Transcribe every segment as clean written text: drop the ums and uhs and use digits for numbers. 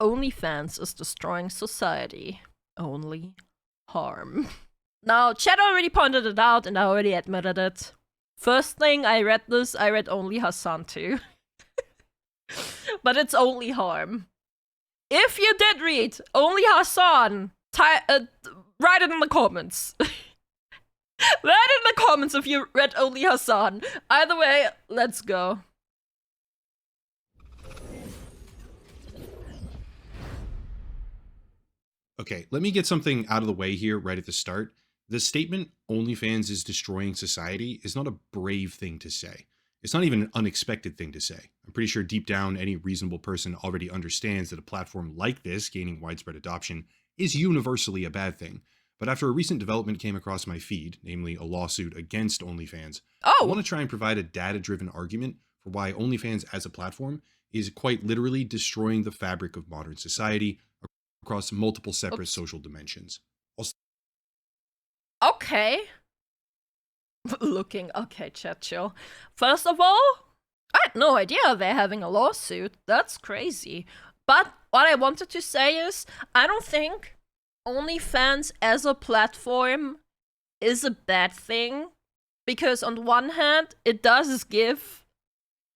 OnlyFans is destroying society. Only harm. Now, Chat already pointed it out and I already admitted it. First thing I read only Hassan too. But it's only harm. If you did read only Hassan, write it in the comments. Write in the comments if you read only Hassan. Either way, let's go. Okay, let me get something out of the way here right at the start. The statement, OnlyFans is destroying society, is not a brave thing to say. It's not even an unexpected thing to say. I'm pretty sure deep down, any reasonable person already understands that a platform like this gaining widespread adoption is universally a bad thing. But after a recent development came across my feed, namely a lawsuit against OnlyFans, I want to try and provide a data-driven argument for why OnlyFans as a platform is quite literally destroying the fabric of modern society across multiple separate social dimensions. Okay. Okay, chat chill. First of all, I had no idea they're having a lawsuit. That's crazy. But what I wanted to say is, I don't think OnlyFans as a platform is a bad thing. Because on one hand, it does give,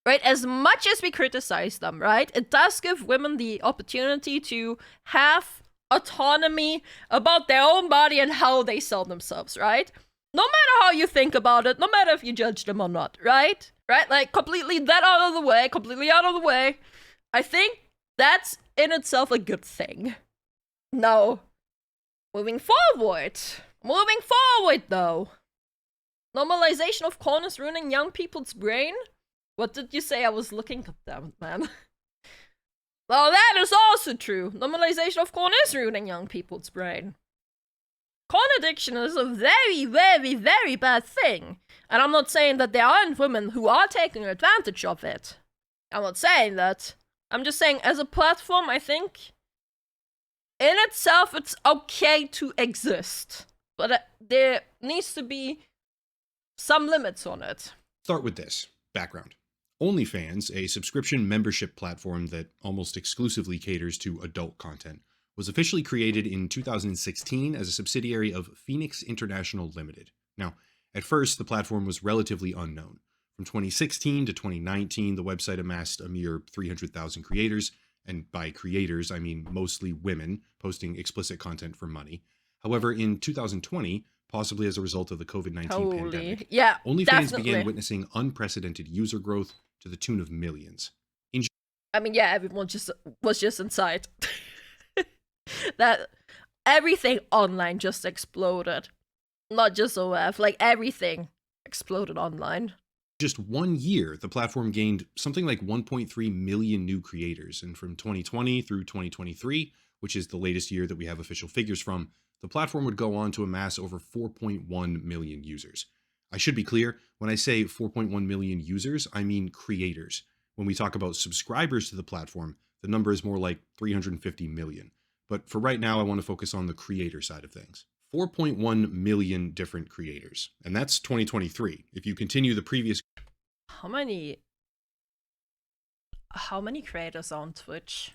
right, as much as we criticize them, right, it does give women the opportunity to have autonomy about their own body and how they sell themselves, right? No matter how you think about it, no matter if you judge them or not, right? Right? Like, completely out of the way. I think that's in itself a good thing. Now, moving forward, though. Normalization of corn is ruining young people's brain? What did you say? I was looking at them, man. Well, that is also true. Normalization of corn is ruining young people's brain. Corn addiction is a very, very, very bad thing. And I'm not saying that there aren't women who are taking advantage of it. I'm not saying that. I'm just saying, as a platform, I think in itself it's okay to exist. But there needs to be some limits on it. Start with this background. OnlyFans, a subscription membership platform that almost exclusively caters to adult content, was officially created in 2016 as a subsidiary of Phoenix International Limited. Now, at first, the platform was relatively unknown. From 2016 to 2019, the website amassed a mere 300,000 creators, and by creators, I mean mostly women posting explicit content for money. However, in 2020, possibly as a result of the COVID-19 pandemic, OnlyFans began witnessing unprecedented user growth to the tune of millions. Everyone was just inside. That everything online just exploded. Not just OF, like everything exploded online. Just 1 year, the platform gained something like 1.3 million new creators, and from 2020 through 2023, which is the latest year that we have official figures from, the platform would go on to amass over 4.1 million users. I should be clear, when I say 4.1 million users, I mean creators. When we talk about subscribers to the platform, the number is more like 350 million. But for right now, I want to focus on the creator side of things. 4.1 million different creators. And that's 2023. If you continue the previous... How many creators are on Twitch?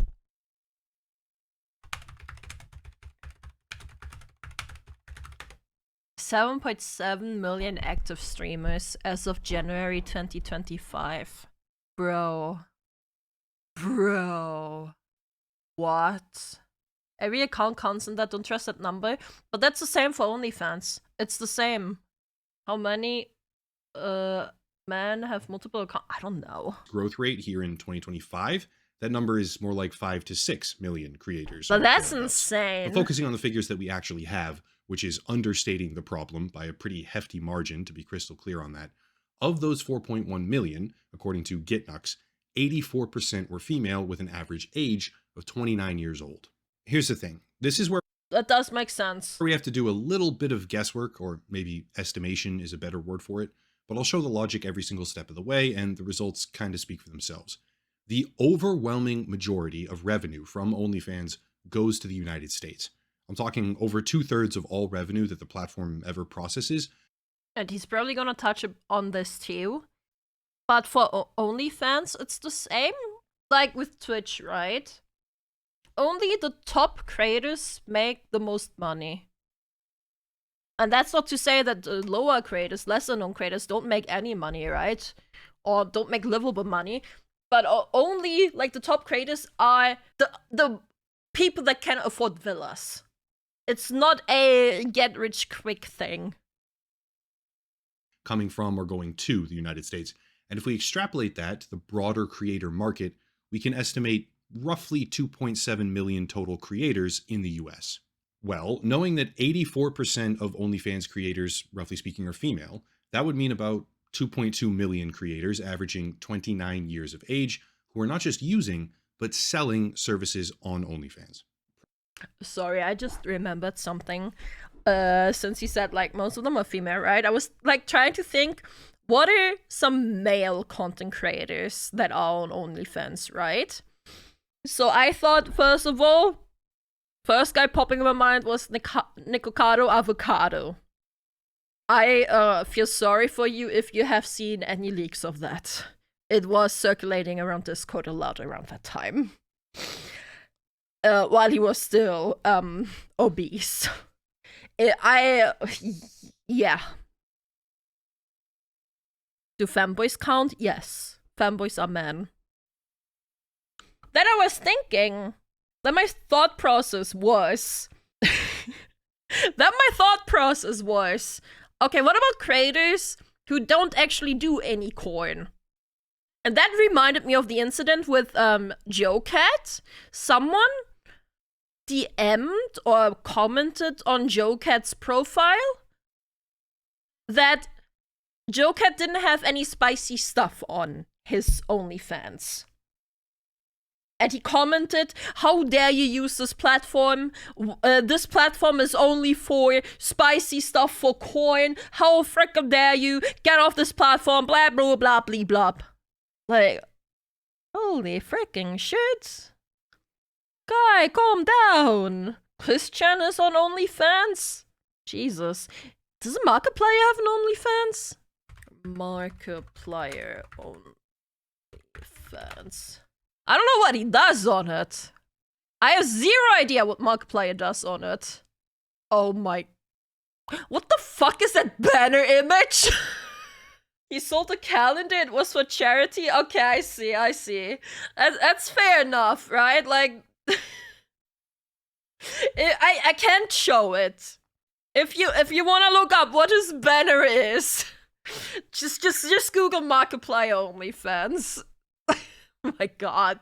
$7.7 million active streamers as of January 2025. Bro. What? Every account counts in that, don't trust that number. But that's the same for OnlyFans. It's the same. How many men have multiple accounts? I don't know. Growth rate here in 2025, that number is more like 5 to 6 million creators. But that's insane. But focusing on the figures that we actually have, which is understating the problem by a pretty hefty margin, to be crystal clear on that. Of those 4.1 million, according to GitNux, 84% were female with an average age of 29 years old. Here's the thing. This is where that does make sense. We have to do a little bit of guesswork, or maybe estimation is a better word for it, but I'll show the logic every single step of the way, and the results kind of speak for themselves. The overwhelming majority of revenue from OnlyFans goes to the United States. I'm talking over 2/3 of all revenue that the platform ever processes. And he's probably gonna touch on this too. But for OnlyFans, it's the same like with Twitch, right? only the top creators make the most money. And that's not to say that the lower creators, lesser known creators, don't make any money, right? Or don't make livable money. But only, like, the top creators are the people that can afford villas. It's not a get-rich-quick thing. Coming from or going to the United States. And if we extrapolate that to the broader creator market, we can estimate roughly 2.7 million total creators in the US. Well, knowing that 84% of OnlyFans creators, roughly speaking, are female, that would mean about 2.2 million creators averaging 29 years of age who are not just using, but selling services on OnlyFans. Sorry, I just remembered something. Since you said, like, most of them are female, right? I was, like, trying to think, what are some male content creators that are on OnlyFans, right? So I thought, first of all, first guy popping in my mind was Nicocado Avocado. I feel sorry for you if you have seen any leaks of that. It was circulating around Discord a lot around that time. While he was still obese. Yeah. Do fanboys count? Yes. Fanboys are men. Then I was thinking that my thought process was okay, what about creators who don't actually do any coin? And that reminded me of the incident with JoeCat. Someone DM'd or commented on JoeCat's profile that JoeCat didn't have any spicy stuff on his OnlyFans. And he commented, "How dare you use this platform? This platform is only for spicy stuff for coin. How frickin' dare you? Get off this platform, blah, blah, blah, blah, blah." Like, holy frickin' shit. Guy, calm down. Christian is on OnlyFans? Jesus. Does Markiplier have an OnlyFans? Markiplier OnlyFans. I don't know what he does on it. I have zero idea what Markiplier does on it. Oh my... What the fuck is that banner image? He sold a calendar, it was for charity? Okay, I see. That's fair enough, right? Like... I can't show it. If you wanna look up what his banner is, just Google Markiplier OnlyFans. Oh my god.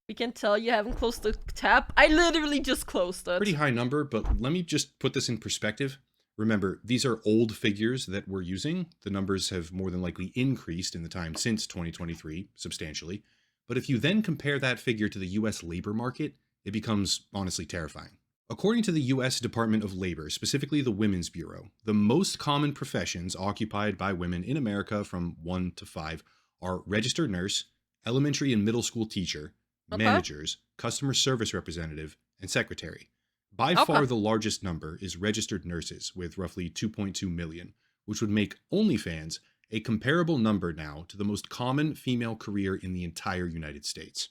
We can tell you haven't closed the tab. I literally just closed it. Pretty high number, but let me just put this in perspective. Remember, these are old figures that we're using. The numbers have more than likely increased in the time since 2023, substantially. But if you then compare that figure to the US labor market, it becomes honestly terrifying. According to the US Department of Labor, specifically the Women's Bureau, the most common professions occupied by women in America from 1 to 5 are registered nurse, elementary and middle school teacher, managers, customer service representative, and secretary. By far the largest number is registered nurses, with roughly 2.2 million, which would make OnlyFans a comparable number now to the most common female career in the entire United States.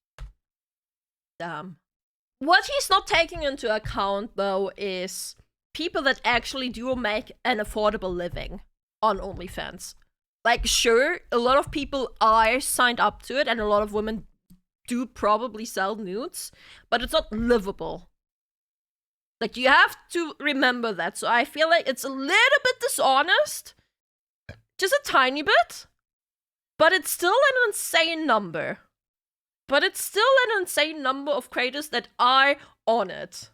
Damn. What he's not taking into account, though, is people that actually do make an affordable living on OnlyFans. Like, sure, a lot of people are signed up to it, and a lot of women do probably sell nudes, but it's not livable. Like, you have to remember that. So I feel like it's a little bit dishonest. Just a tiny bit. But it's still an insane number. Of creators that are on it.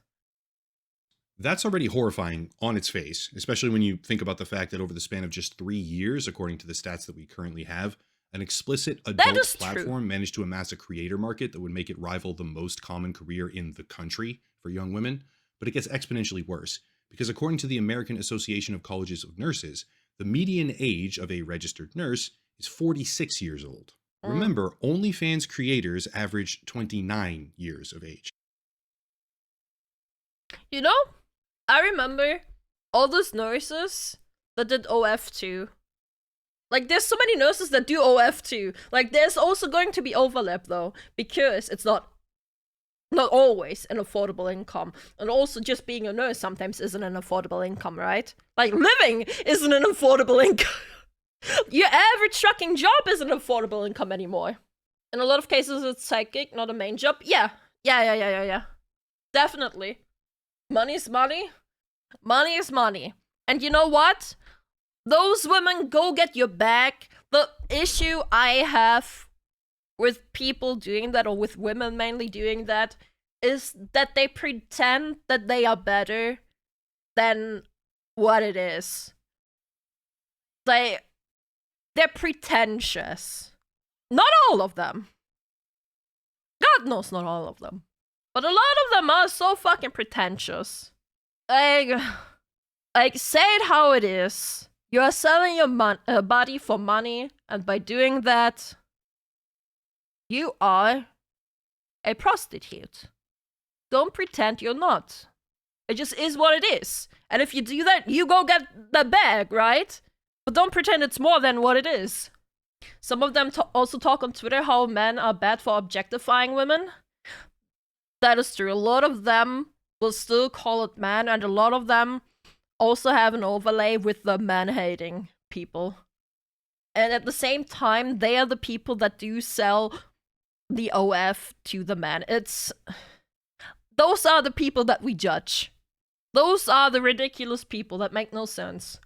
That's already horrifying on its face, especially when you think about the fact that over the span of just 3 years, according to the stats that we currently have, an explicit adult platform managed to amass a creator market that would make it rival the most common career in the country for young women. But it gets exponentially worse, because according to the American Association of Colleges of Nurses, the median age of a registered nurse is 46 years old. Remember, OnlyFans creators average 29 years of age. You know, I remember all those nurses that did OF too. Like, there's so many nurses that do OF too. Like, there's also going to be overlap, though, because it's not not always an affordable income. And also just being a nurse sometimes isn't an affordable income, right? Like living isn't an affordable income. Your average trucking job isn't an affordable income anymore. In a lot of cases, it's side gig, not a main job. Yeah. Definitely. Money is money. Money is money. And you know what? Those women, go get your bag. The issue I have with people doing that, or with women mainly doing that, is that they pretend that they are better than what it is. They're pretentious. Not all of them. God knows not all of them. But a lot of them are so fucking pretentious. Like say it how it is. You are selling your body for money, and by doing that, you are a prostitute. Don't pretend you're not. It just is what it is. And if you do that, you go get the bag, right? But don't pretend it's more than what it is. Some of them also talk on Twitter how men are bad for objectifying women. That is true. A lot of them will still call it man, and a lot of them also have an overlay with the man-hating people. And at the same time, they are the people that do sell the OF to the man. Those are the people that we judge. Those are the ridiculous people that make no sense.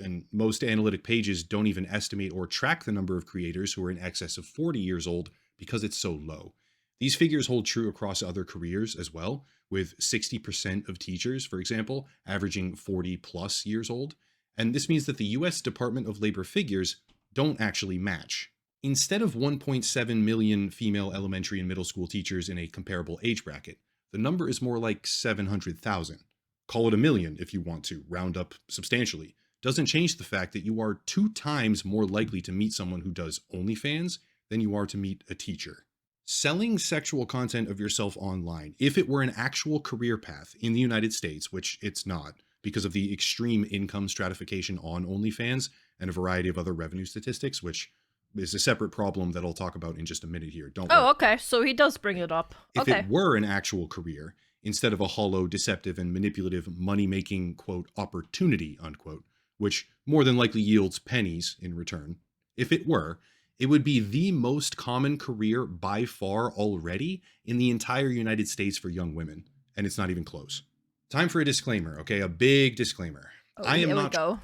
And most analytic pages don't even estimate or track the number of creators who are in excess of 40 years old because it's so low. These figures hold true across other careers as well, with 60% of teachers, for example, averaging 40 plus years old. And this means that the US Department of Labor figures don't actually match. Instead of 1.7 million female elementary and middle school teachers in a comparable age bracket, the number is more like 700,000. Call it a million if you want to, round up substantially. Doesn't change the fact that you are 2 times more likely to meet someone who does OnlyFans than you are to meet a teacher. Selling sexual content of yourself online, if it were an actual career path in the United States, which it's not, because of the extreme income stratification on OnlyFans and a variety of other revenue statistics, which is a separate problem that I'll talk about in just a minute here. Don't worry. Okay, so he does bring it up. If it were an actual career, instead of a hollow, deceptive, and manipulative money-making, quote, opportunity, unquote, which more than likely yields pennies in return, if it were, it would be the most common career by far already in the entire United States for young women, and it's not even close. Time for a disclaimer, okay? A big disclaimer. Here we go.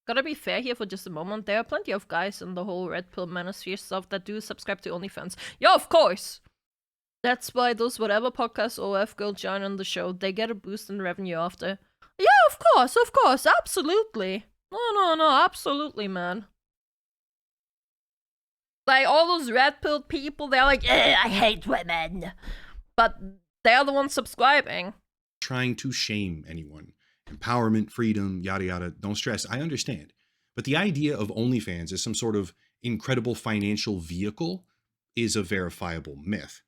Gotta be fair here for just a moment. There are plenty of guys in the whole Red Pill Manosphere stuff that do subscribe to OnlyFans. Yeah, of course! That's why those whatever podcasts OF go join on the show, they get a boost in revenue after. Yeah, of course, absolutely. No, absolutely, man. Like, all those red-pilled people, they're like, I hate women. But they're the ones subscribing. Trying to shame anyone. Empowerment, freedom, yada yada, don't stress, I understand. But the idea of OnlyFans as some sort of incredible financial vehicle is a verifiable myth.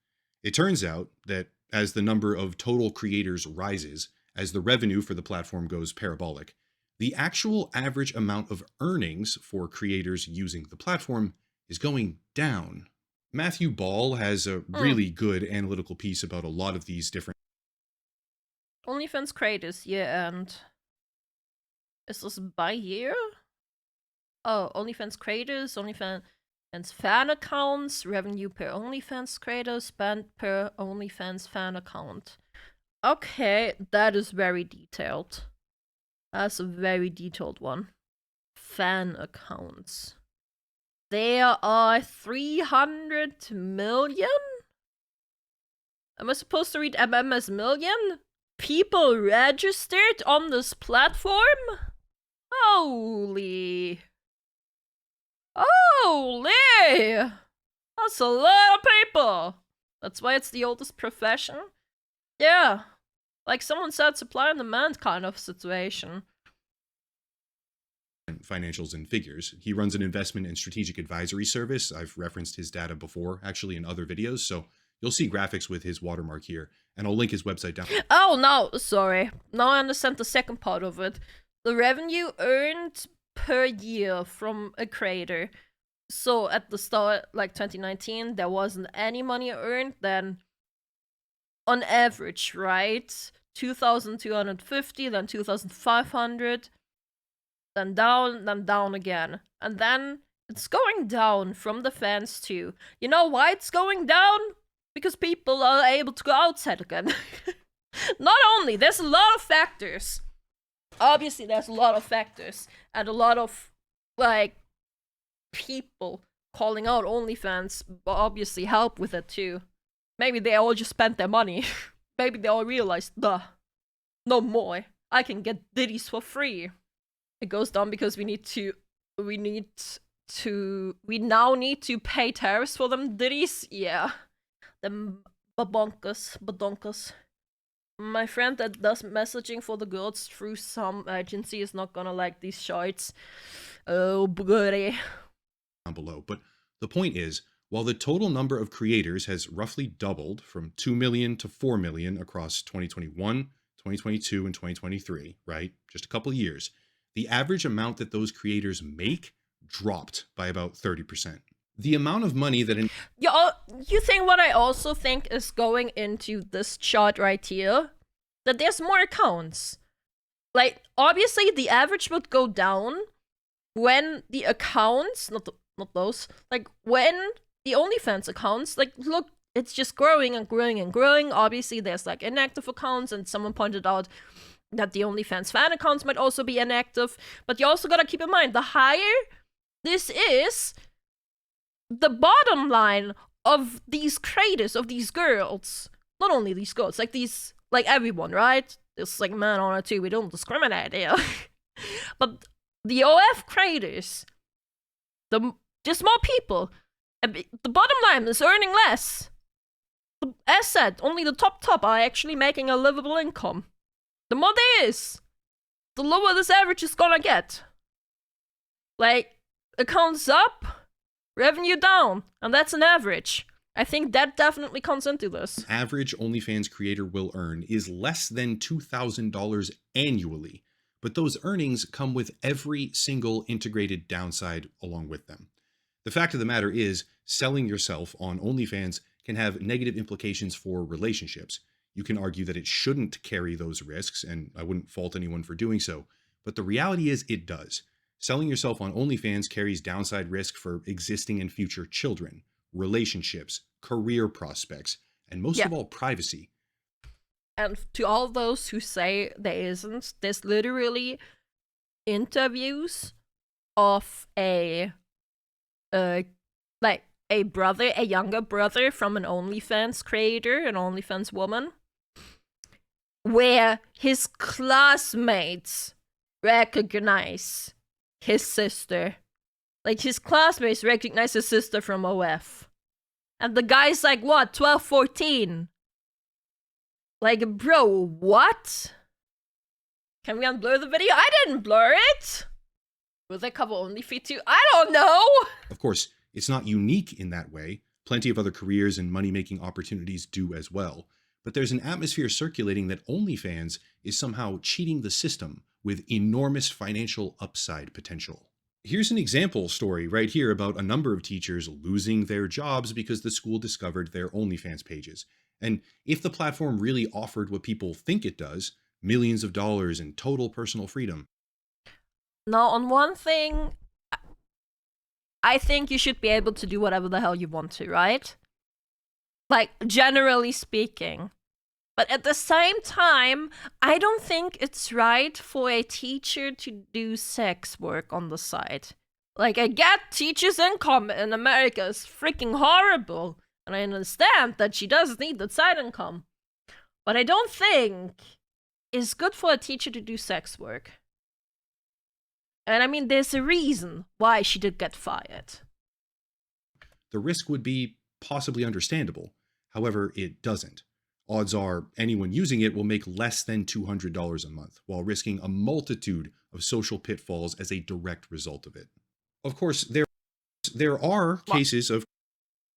It turns out that as the number of total creators rises, as the revenue for the platform goes parabolic, the actual average amount of earnings for creators using the platform is going down. Matthew Ball has a really good analytical piece about a lot of these different OnlyFans creators year-end. Is this by year? Oh, OnlyFans creators, OnlyFans fan accounts, revenue per OnlyFans creator, spend per OnlyFans fan account. Okay, that is very detailed. That's a very detailed one. Fan accounts. There are 300 million? Am I supposed to read MM as million? People registered on this platform? Holy. That's a lot of people. That's why it's the oldest profession. Yeah. Like someone said, supply and demand kind of situation. Financials and figures. He runs an investment and strategic advisory service. I've referenced his data before, actually, in other videos, so you'll see graphics with his watermark here, and I'll link his website down. Oh, no, sorry. Now I understand the second part of it. The revenue earned per year from a creator. So at the start, like 2019, there wasn't any money earned, then on average, right? 2,250, then 2,500, then down again. And then it's going down from the fans too. You know why it's going down? Because people are able to go outside again. Not only, there's a lot of factors. Obviously, there's a lot of factors. And a lot of, like, people calling out OnlyFans obviously help with it too. Maybe they all just spent their money. Maybe they all realized, duh, no more. I can get ditties for free. It goes down because we now need to pay tariffs for them ditties. Yeah, them badonkas. My friend that does messaging for the girls through some agency is not gonna like these shorts. Oh, buddy. Down below. But the point is, while the total number of creators has roughly doubled from 2 million to 4 million across 2021, 2022, and 2023, right? Just a couple of years, the average amount that those creators make dropped by about 30%. The amount of money that you think what I also think is going into this chart right here? That there's more accounts. Like, obviously the average would go down when the accounts, not those, like when the OnlyFans accounts, like, look, it's just growing and growing and growing. Obviously there's like inactive accounts, and someone pointed out that the OnlyFans fan accounts might also be inactive. But you also gotta keep in mind, the higher this is, the bottom line of these creators, of these girls, not only these girls, like these, like everyone, right? It's like man on it too, we don't discriminate here. But the OF creators, just more people, the bottom line is earning less. As said, only the top are actually making a livable income. The more there is, the lower this average is gonna get. Like, accounts up, revenue down, and that's an average. I think that definitely comes into this. Average OnlyFans creator will earn is less than $2,000 annually, but those earnings come with every single integrated downside along with them. The fact of the matter is, selling yourself on OnlyFans can have negative implications for relationships. You can argue that it shouldn't carry those risks, and I wouldn't fault anyone for doing so, but the reality is it does. Selling yourself on OnlyFans carries downside risk for existing and future children, relationships, career prospects, and most of all, privacy. And to all those who say there isn't, there's literally interviews of a younger brother from an OnlyFans creator, an OnlyFans woman, where his classmates recognize his sister. Like, his classmates recognize his sister from OF. And the guy's like, what, 12, 14? Like, bro, what? Can we unblur the video? I didn't blur it! Will they cover OnlyFeed too? I don't know! Of course, it's not unique in that way. Plenty of other careers and money-making opportunities do as well. But there's an atmosphere circulating that OnlyFans is somehow cheating the system with enormous financial upside potential. Here's an example story right here about a number of teachers losing their jobs because the school discovered their OnlyFans pages. And if the platform really offered what people think it does, millions of dollars in total personal freedom. Now, on one thing, I think you should be able to do whatever the hell you want to, right? Like, generally speaking. But at the same time, I don't think it's right for a teacher to do sex work on the side. Like, I get teachers' income in America is freaking horrible. And I understand that she does need the side income. But I don't think it's good for a teacher to do sex work. And I mean, there's a reason why she did get fired. The risk would be possibly understandable. However, it doesn't. Odds are anyone using it will make less than $200 a month, while risking a multitude of social pitfalls as a direct result of it. Of course, there are cases of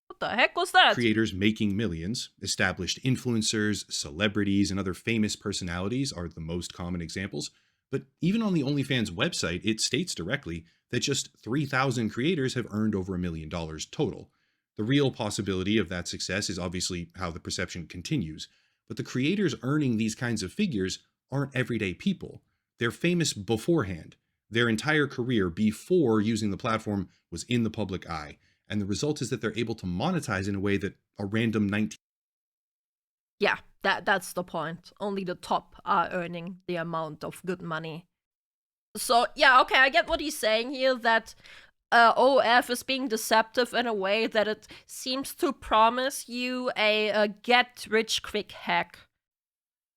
what the heck was that? Creators making millions. Established influencers, celebrities, and other famous personalities are the most common examples. But even on the OnlyFans website, it states directly that just 3,000 creators have earned over $1 million total. The real possibility of that success is obviously how the perception continues. But the creators earning these kinds of figures aren't everyday people. They're famous beforehand. Their entire career before using the platform was in the public eye. And the result is that they're able to monetize in a way that a random 19. Yeah, that's the point. Only the top are earning the amount of good money. So, yeah, okay, I get what he's saying here, that OF is being deceptive in a way that it seems to promise you a get-rich-quick hack.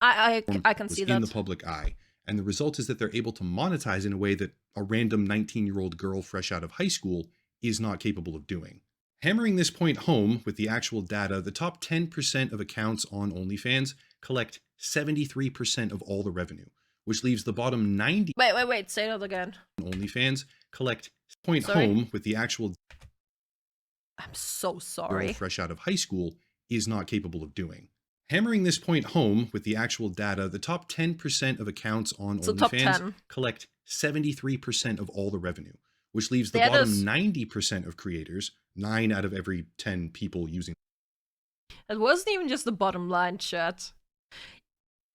I can see that. In the public eye. And the result is that they're able to monetize in a way that a random 19-year-old girl fresh out of high school is not capable of doing. Hammering this point home with the actual data, the top 10% of accounts on OnlyFans collect 73% of all the revenue, which leaves the bottom 90. Wait, say that again. OnlyFans collect point home with the actual. I'm so sorry. Girl fresh out of high school is not capable of doing. Hammering this point home with the actual data, the top 10% of accounts on OnlyFans collect 73% of all the revenue, which leaves the bottom 90% of creators, 9 out of every 10 people using. It wasn't even just the bottom line, chat.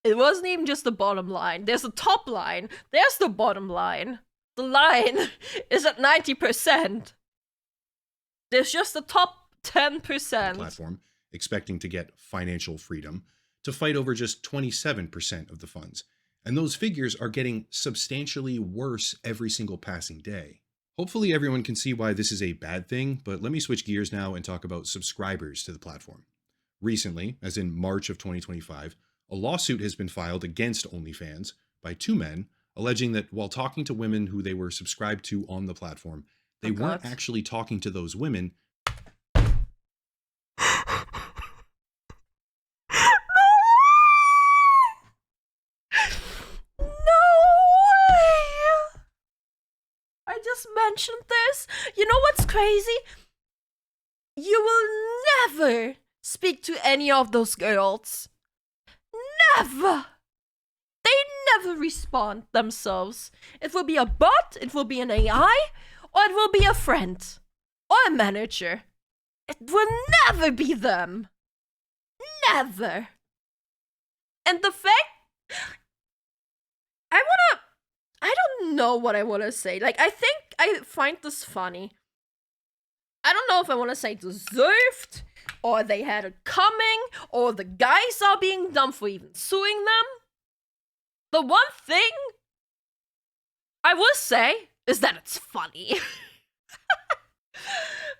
It wasn't even just the bottom line. There's the top line. There's the bottom line. The line is at 90%. There's just the top 10%. Platform expecting to get financial freedom to fight over just 27% of the funds. And those figures are getting substantially worse every single passing day. Hopefully everyone can see why this is a bad thing, but let me switch gears now and talk about subscribers to the platform. Recently, as in March of 2025, a lawsuit has been filed against OnlyFans by 2 men, alleging that while talking to women who they were subscribed to on the platform, they weren't actually talking to those women. Mentioned this. You know what's crazy? You will never speak to any of those girls. Never. They never respond themselves. It will be a bot, it will be an AI, or it will be a friend or a manager. It will never be them. Never. And the fact, I don't know what I want to say. Like, I think I find this funny. I don't know if I want to say deserved, or they had it coming, or the guys are being dumb for even suing them. The one thing I will say is that it's funny.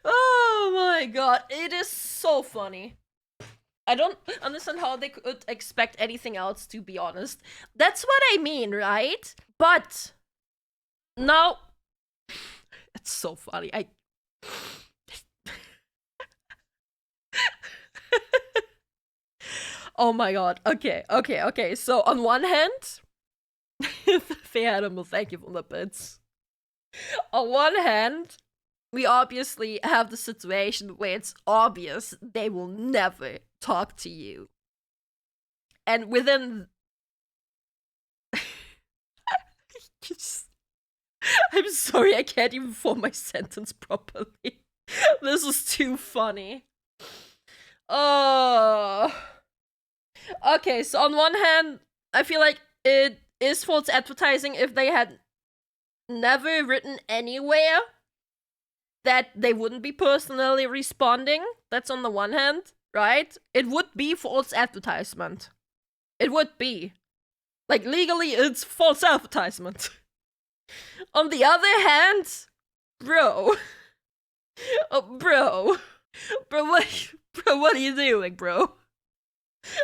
Oh my god, it is so funny. I don't understand how they could expect anything else, to be honest. That's what I mean, right? But now it's so funny. Oh my god. Okay. So on one hand, fair animal, thank you for the bits. On one hand, we obviously have the situation where it's obvious they will never talk to you. And within... I'm sorry, I can't even form my sentence properly. This is too funny. Oh. Okay, so on one hand, I feel like it is false advertising if they had never written anywhere that they wouldn't be personally responding. That's on the one hand, right? It would be false advertisement. It would be. Like, legally, it's false advertisement. On the other hand, bro. Bro, what are you doing, bro?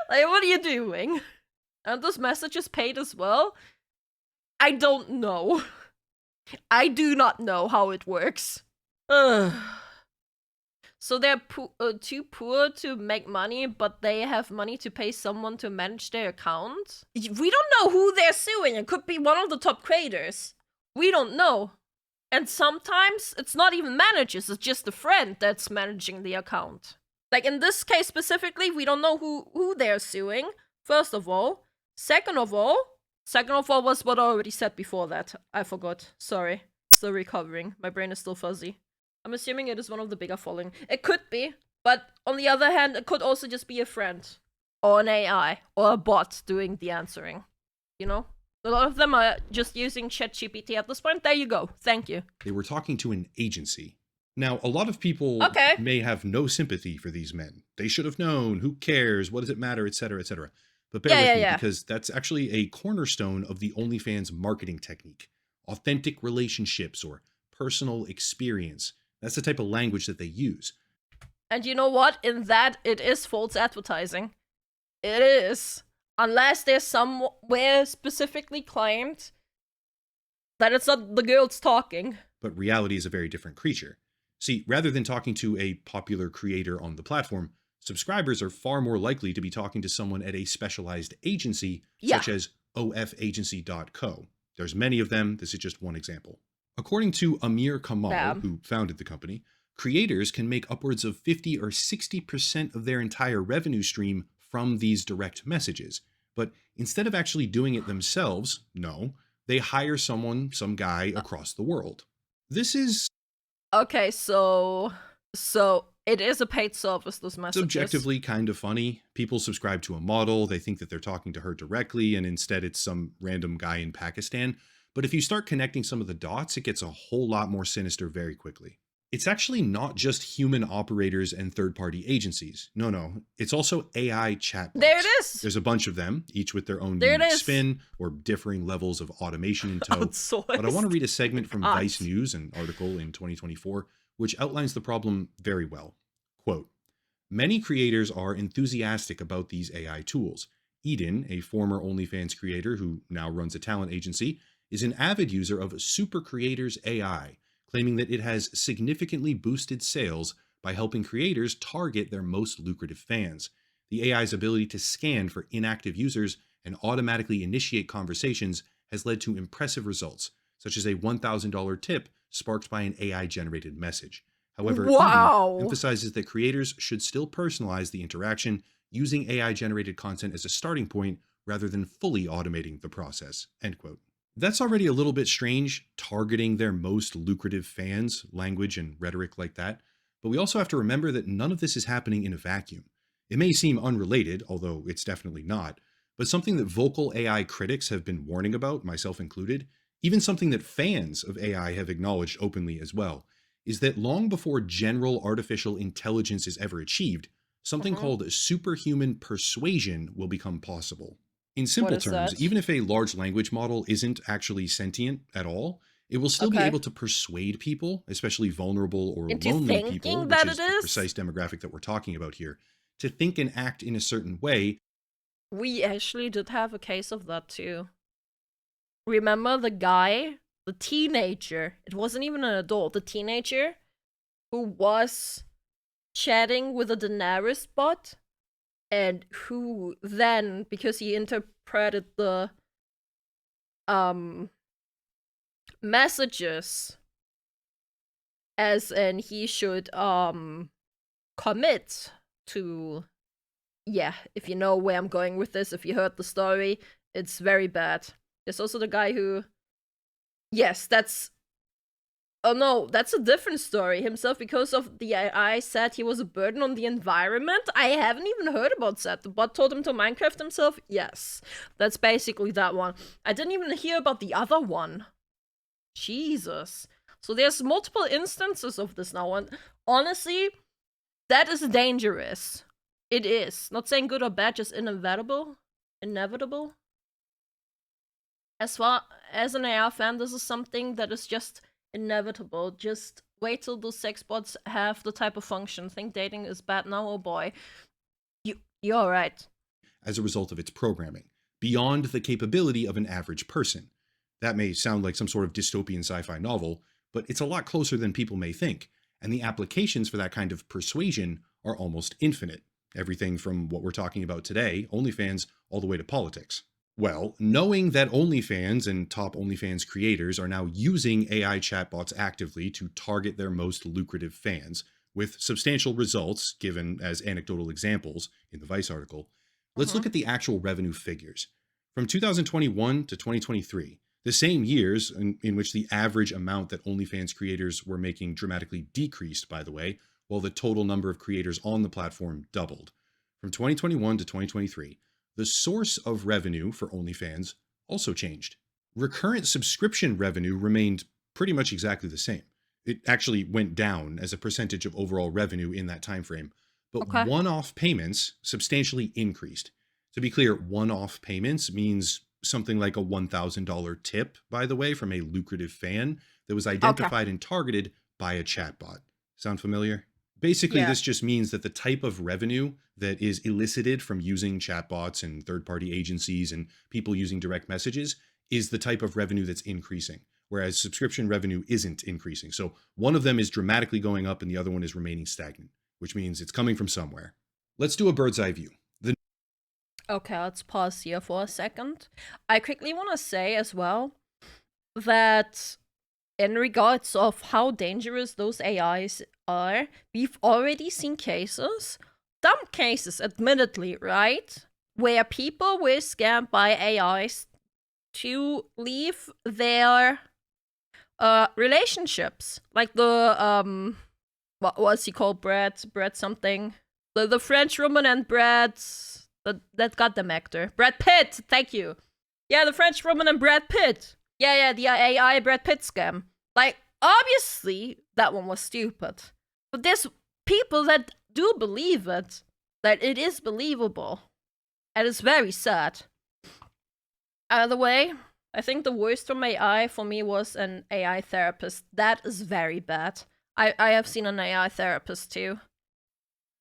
Like, what are you doing? Aren't those messages paid as well? I don't know. I do not know how it works. Ugh. So they're too poor to make money, but they have money to pay someone to manage their account? We don't know who they're suing. It could be one of the top creators. We don't know. And sometimes it's not even managers, it's just a friend that's managing the account. Like in this case specifically, we don't know who they're suing, first of all. Second of all was what I already said before that. I forgot. Sorry. Still recovering. My brain is still fuzzy. I'm assuming it is one of the bigger following. It could be, but on the other hand, it could also just be a friend. or an AI or a bot doing the answering. You know? A lot of them are just using ChatGPT at this point. There you go. Thank you. They were talking to an agency. Now, a lot of people Okay. may have no sympathy for these men. They should have known. Who cares? What does it matter? Etc. Etc. But bear with me, because that's actually a cornerstone of the OnlyFans marketing technique. Authentic relationships or personal experience. That's the type of language that they use. And you know what? In that, it is false advertising. It is. Unless there's somewhere specifically claimed that it's not the girls talking. But reality is a very different creature. See, rather than talking to a popular creator on the platform, subscribers are far more likely to be talking to someone at a specialized agency, such as ofagency.co. There's many of them. This is just one example. According to Amir Kamal, who founded the company, creators can make upwards of 50 or 60% of their entire revenue stream from these direct messages. But instead of actually doing it themselves, no, they hire some guy across the world. This is... Okay, so it is a paid service, those messages. Subjectively kind of funny. People subscribe to a model, they think that they're talking to her directly, and instead it's some random guy in Pakistan. But if you start connecting some of the dots, it gets a whole lot more sinister very quickly. It's actually not just human operators and third-party agencies. No, it's also AI chatbots. There it is! There's a bunch of them, each with their own unique spin or differing levels of automation in tow. But I want to read a segment from Vice News, an article in 2024, which outlines the problem very well. Quote, "Many creators are enthusiastic about these AI tools. Eden, a former OnlyFans creator who now runs a talent agency, is an avid user of Super Creators AI, claiming that it has significantly boosted sales by helping creators target their most lucrative fans. The AI's ability to scan for inactive users and automatically initiate conversations has led to impressive results, such as a $1,000 tip sparked by an AI-generated message. However, Eden emphasizes that creators should still personalize the interaction using AI-generated content as a starting point rather than fully automating the process." End quote. That's already a little bit strange, targeting their most lucrative fans, language and rhetoric like that. But we also have to remember that none of this is happening in a vacuum. It may seem unrelated, although it's definitely not, but something that vocal AI critics have been warning about, myself included, even something that fans of AI have acknowledged openly as well, is that long before general artificial intelligence is ever achieved, something called superhuman persuasion will become possible. In simple terms, even if a large language model isn't actually sentient at all, it will still be able to persuade people, especially vulnerable or lonely people, which is the precise demographic that we're talking about here, to think and act in a certain way. We actually did have a case of that too. Remember the guy, the teenager, it wasn't even an adult, the teenager who was chatting with a Daenerys bot? And who then, because he interpreted the messages as in he should commit to, if you know where I'm going with this, if you heard the story, it's very bad. There's also the guy who, oh no, that's a different story. Himself, because of the AI, said he was a burden on the environment. I haven't even heard about that. The bot told him to Minecraft himself? Yes. That's basically that one. I didn't even hear about the other one. Jesus. So there's multiple instances of this now, and honestly, that is dangerous. It is. Not saying good or bad, just inevitable. Inevitable. As far as an AI fan, this is something that is just inevitable. Just wait till those sex bots have the type of function. Think dating is bad now? Oh boy. You're right. As a result of its programming, beyond the capability of an average person. That may sound like some sort of dystopian sci-fi novel, but it's a lot closer than people may think, and the applications for that kind of persuasion are almost infinite. Everything from what we're talking about today, OnlyFans, all the way to politics. Well, knowing that OnlyFans and top OnlyFans creators are now using AI chatbots actively to target their most lucrative fans, with substantial results given as anecdotal examples in the Vice article, let's look at the actual revenue figures. From 2021 to 2023, the same years in which the average amount that OnlyFans creators were making dramatically decreased, by the way, while the total number of creators on the platform doubled. From 2021 to 2023, the source of revenue for OnlyFans also changed. Recurrent subscription revenue remained pretty much exactly the same. It actually went down as a percentage of overall revenue in that time frame, but Okay. one-off payments substantially increased. To be clear, one-off payments means something like a $1,000 tip, by the way, from a lucrative fan that was Okay. identified and targeted by a chatbot. Sound familiar? Basically, Yeah. this just means that the type of revenue that is elicited from using chatbots and third-party agencies and people using direct messages is the type of revenue that's increasing, whereas subscription revenue isn't increasing. So one of them is dramatically going up and the other one is remaining stagnant, which means it's coming from somewhere. Let's do a bird's eye view. Okay, let's pause here for a second. I quickly want to say as well that in regards of how dangerous those AIs are, we've already seen cases, dumb cases, admittedly, right? Where people were scammed by AIs to leave their relationships. Like the what was he called? Brad something. The French woman and Brad that goddamn actor. Brad Pitt, thank you. Yeah, the French woman and Brad Pitt. Yeah, the AI Brad Pitt scam. Like, obviously, that one was stupid. But there's people that do believe it. That it is believable. And it's very sad. Either way, I think the worst from AI for me was an AI therapist. That is very bad. I have seen an AI therapist too.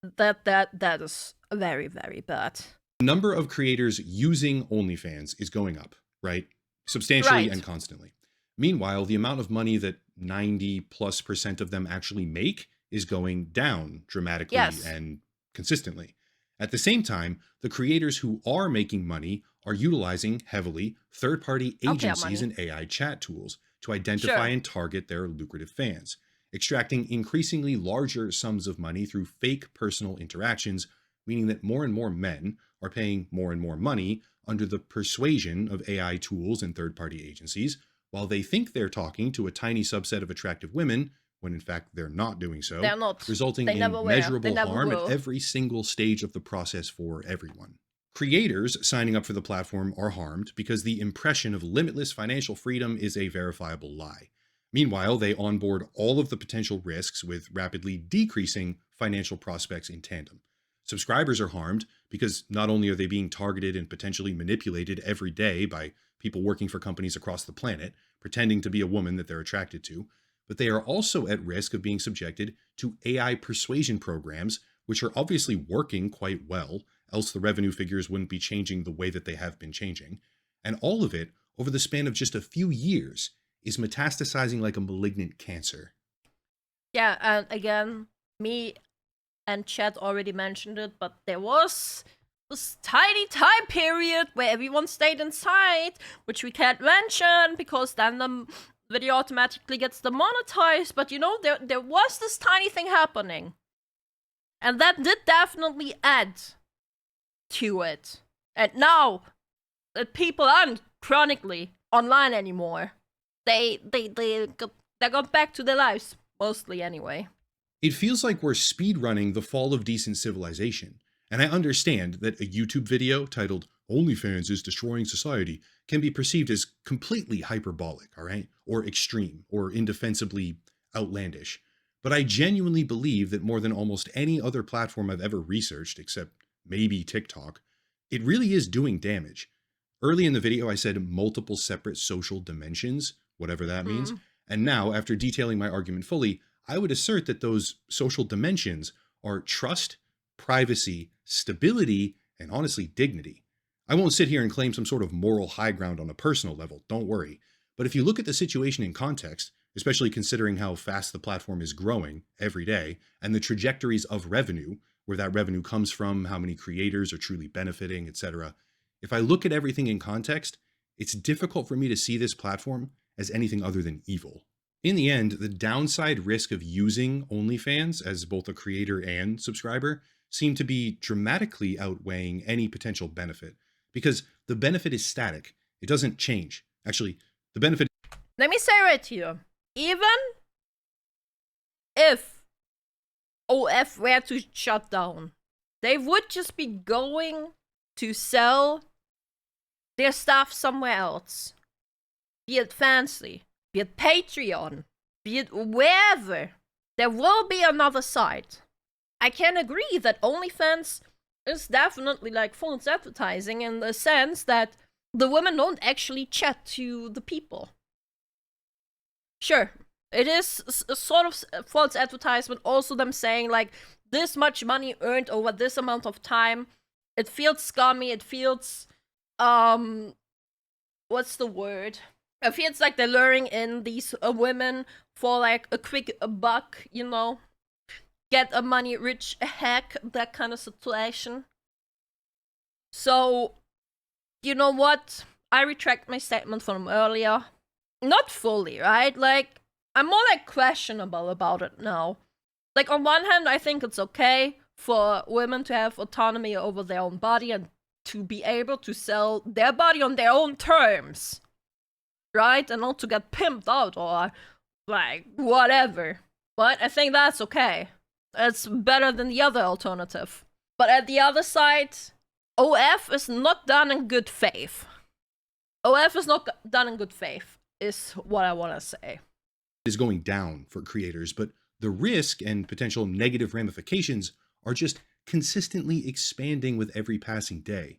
That is very, very bad. The number of creators using OnlyFans is going up, right? Substantially Right. and constantly. Meanwhile, the amount of money that 90+% of them actually make is going down dramatically Yes. and consistently. At the same time, the creators who are making money are utilizing heavily third-party agencies and AI chat tools to identify Sure. and target their lucrative fans, extracting increasingly larger sums of money through fake personal interactions, meaning that more and more men are paying more and more money under the persuasion of AI tools and third-party agencies, while they think they're talking to a tiny subset of attractive women, when in fact they're not doing so, They're not. resulting They in never were. measurable They never harm at will. every single stage of the process for everyone. Creators signing up for the platform are harmed because the impression of limitless financial freedom is a verifiable lie. Meanwhile, they onboard all of the potential risks with rapidly decreasing financial prospects in tandem. Subscribers are harmed because not only are they being targeted and potentially manipulated every day by people working for companies across the planet, pretending to be a woman that they're attracted to, but they are also at risk of being subjected to AI persuasion programs, which are obviously working quite well, else the revenue figures wouldn't be changing the way that they have been changing. And all of it, over the span of just a few years, is metastasizing like a malignant cancer. Yeah, and again, me and Chad already mentioned it, but there was this tiny time period where everyone stayed inside, which we can't mention because then the video automatically gets demonetized. But you know, there was this tiny thing happening. And that did definitely add to it. And now that people aren't chronically online anymore, they got back to their lives, mostly anyway. It feels like we're speedrunning the fall of decent civilization, and I understand that a YouTube video titled OnlyFans is Destroying Society can be perceived as completely hyperbolic, all right, or extreme, or indefensibly outlandish. But I genuinely believe that more than almost any other platform I've ever researched, except maybe TikTok, it really is doing damage. Early in the video, I said multiple separate social dimensions, whatever that means, and now, after detailing my argument fully, I would assert that those social dimensions are trust, privacy, stability, and honestly, dignity. I won't sit here and claim some sort of moral high ground on a personal level, don't worry. But if you look at the situation in context, especially considering how fast the platform is growing every day, and the trajectories of revenue, where that revenue comes from, how many creators are truly benefiting, etc., if I look at everything in context, it's difficult for me to see this platform as anything other than evil. In the end, the downside risk of using OnlyFans as both a creator and subscriber seem to be dramatically outweighing any potential benefit, because the benefit is static. It doesn't change. Actually, the benefit... Let me say right here, even if OF were to shut down, they would just be going to sell their stuff somewhere else. Be it Fansly, be it Patreon, be it wherever. There will be another site. I can agree that OnlyFans is definitely like false advertising in the sense that the women don't actually chat to the people. Sure, it is a sort of false advertisement, also them saying like this much money earned over this amount of time. It feels scummy, it feels what's the word? It feels like they're luring in these women for like a quick buck, you know? Get a money rich hack, that kind of situation. So, you know what? I retract my statement from earlier. Not fully, right? Like, I'm more like questionable about it now. Like, on one hand, I think it's okay for women to have autonomy over their own body and to be able to sell their body on their own terms. Right? And not to get pimped out or, like, whatever. But I think that's okay. It's better than the other alternative. But at the other side, OF is not done in good faith. OF is not done in good faith, is what I want to say. Is going down for creators, but the risk and potential negative ramifications are just consistently expanding with every passing day.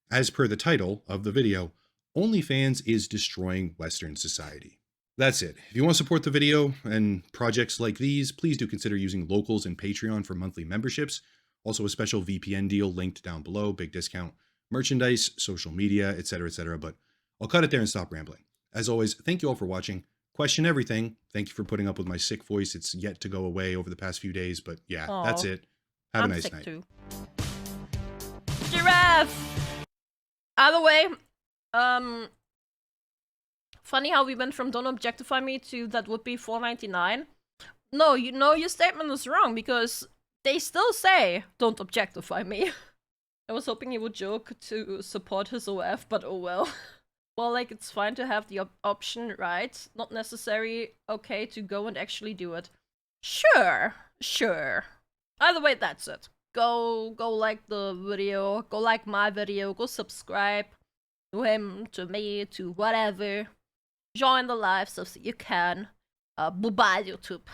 As per the title of the video, OnlyFans is destroying Western society. That's it. If you want to support the video and projects like these, please do consider using Locals and Patreon for monthly memberships. Also a special VPN deal linked down below, big discount, merchandise, social media, etc. But I'll cut it there and stop rambling. As always, thank you all for watching. Question everything. Thank you for putting up with my sick voice. It's yet to go away over the past few days, but yeah, that's it. Have a nice night. Too. Giraffe! Either way, funny how we went from don't objectify me to that would be $4.99. No, you know your statement is wrong because they still say don't objectify me. I was hoping he would joke to support his OF, but oh well. Well, like, it's fine to have the option, right? Not necessary, okay, to go and actually do it. Sure. Either way, that's it. Go like the video, go like my video, go subscribe to him, to me, to whatever. Join the live so you can. Bye-bye, YouTube.